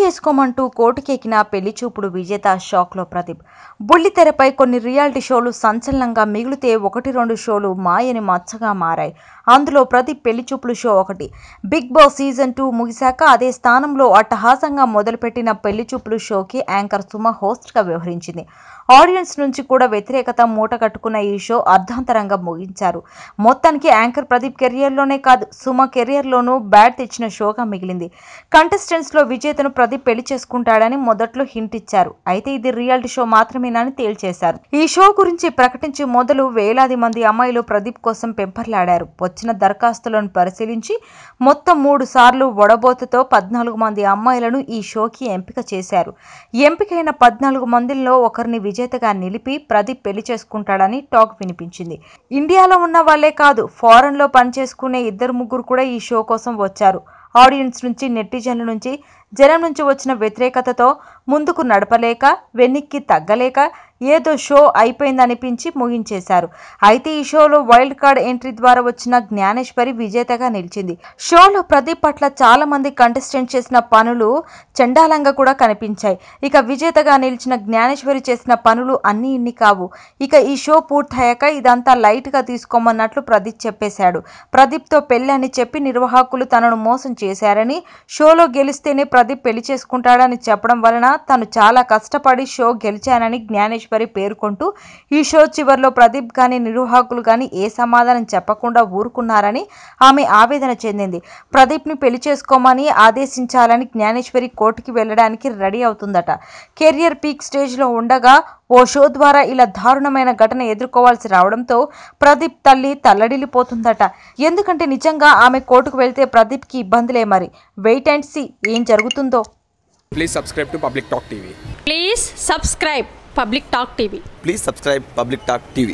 చేసుకోమంటూ కోర్టుకెక్కిన పెళ్లి చూపుడు విజేత షాక్లో ప్రదీప్. బుల్లితెరపై కొన్ని రియాలిటీ షోలు సంచలనంగా మిగిలితే 1-2 షోలు మాయని మచ్చగా మారాయి. అందులో ప్రదీప్ పెళ్లి చూపులు షో ఒకటి. బిగ్ బాస్ సీజన్ 2 ముగిశాక అదే స్థానంలో అట్టహాసంగా మొదలుపెట్టిన పెళ్లి చూపులు షోకి యాంకర్ సుమ హోస్ట్గా వ్యవహరించింది. ఆడియన్స్ నుంచి కూడా వ్యతిరేకత మూట కట్టుకున్న ఈ షో అర్ధాంతరంగా ముగించారు. మొత్తానికి యాంకర్ ప్రదీప్ కెరియర్లోనే కాదు, సుమ కెరియర్లోనూ బ్యాడ్ తెచ్చిన షోగా మిగిలింది. కంటెస్టెంట్స్లో విజేతను ప్రదీప్ పెళ్లి చేసుకుంటాడని మొదట్లో హింట్ ఇచ్చారు. అయితే ఇది రియాలిటీ షో మాత్రమేనని తేల్చేశారు. ఈ షో గురించి ప్రకటించి మొదలు వేలాది మంది అమ్మాయిలు ప్రదీప్ కోసం పెంపర్లాడారు. వచ్చిన దరఖాస్తులను పరిశీలించి మొత్తం 3 సార్లు వడబోతతో 14 మంది అమ్మాయిలను ఈ షోకి ఎంపిక చేశారు. ఎంపికైన 14 మందిలో ఒకరిని విజేతగా నిలిపి ప్రదీప్ పెళ్లి చేసుకుంటాడని టాక్ వినిపించింది. ఇండియాలో ఉన్న వాళ్లే కాదు, ఫారెన్ లో పనిచేసుకునే 2-3 కూడా ఈ షో కోసం వచ్చారు. ఆడియన్స్ నుంచి, నెటిజన్ల నుంచి, జనం నుంచి వచ్చిన వ్యతిరేకతతో ముందుకు నడపలేక, వెనక్కి తగ్గలేక ఏదో షో అయిపోయిందనిపించి ముగించేశారు. అయితే ఈ షోలో వైల్డ్ కార్డ్ ఎంట్రీ ద్వారా వచ్చిన జ్ఞానేశ్వరి విజేతగా నిలిచింది. షోలో ప్రదీప్ పట్ల చాలా మంది కంటెస్టెంట్ చేసిన పనులు చండాలంగా కూడా కనిపించాయి. ఇక విజేతగా నిలిచిన జ్ఞానేశ్వరి చేసిన పనులు అన్ని ఇన్ని కావు. ఇక ఈ షో పూర్తయ్యాక ఇదంతా లైట్ గా తీసుకోమన్నట్లు ప్రదీప్ చెప్పేశాడు. ప్రదీప్తో పెళ్లి అని చెప్పి నిర్వాహకులు తనను మోసం చేశారని, షోలో గెలిస్తేనే ప్రదీప్ పెళ్లి చేసుకుంటాడని చెప్పడం వలన తను చాలా కష్టపడి షో గెలిచానని జ్ఞానేశ్వరి పేర్కొంటూ, ఈ షో చివర్లో ప్రదీప్ గాని, నిర్వాహకులు గాని ఏ సమాధానం చెప్పకుండా ఊరుకున్నారని ఆమె ఆవేదన చెందింది. ప్రదీప్ ని పెళ్లి చేసుకోమని ఆదేశించాలని జ్ఞానేశ్వరి కోర్టుకి వెళ్లడానికి రెడీ అవుతుందట. కెరియర్ పీక్ స్టేజ్ లో ఉండగా ఓ షో ద్వారా ఇలా దారుణమైన ఘటన ఎదుర్కోవాల్సి రావడంతో ప్రదీప్ తల్లి తల్లడిల్లిపోతుందట. ఎందుకంటే నిజంగా ఆమె కోర్టుకు వెళ్తే ప్రదీప్ కి ఇబ్బందులే. మరి వెయిట్ అండ్ సీ ఏం జరుగుతుందో. Please subscribe to Public Talk TV. Please subscribe Public Talk TV. Please subscribe Public Talk TV.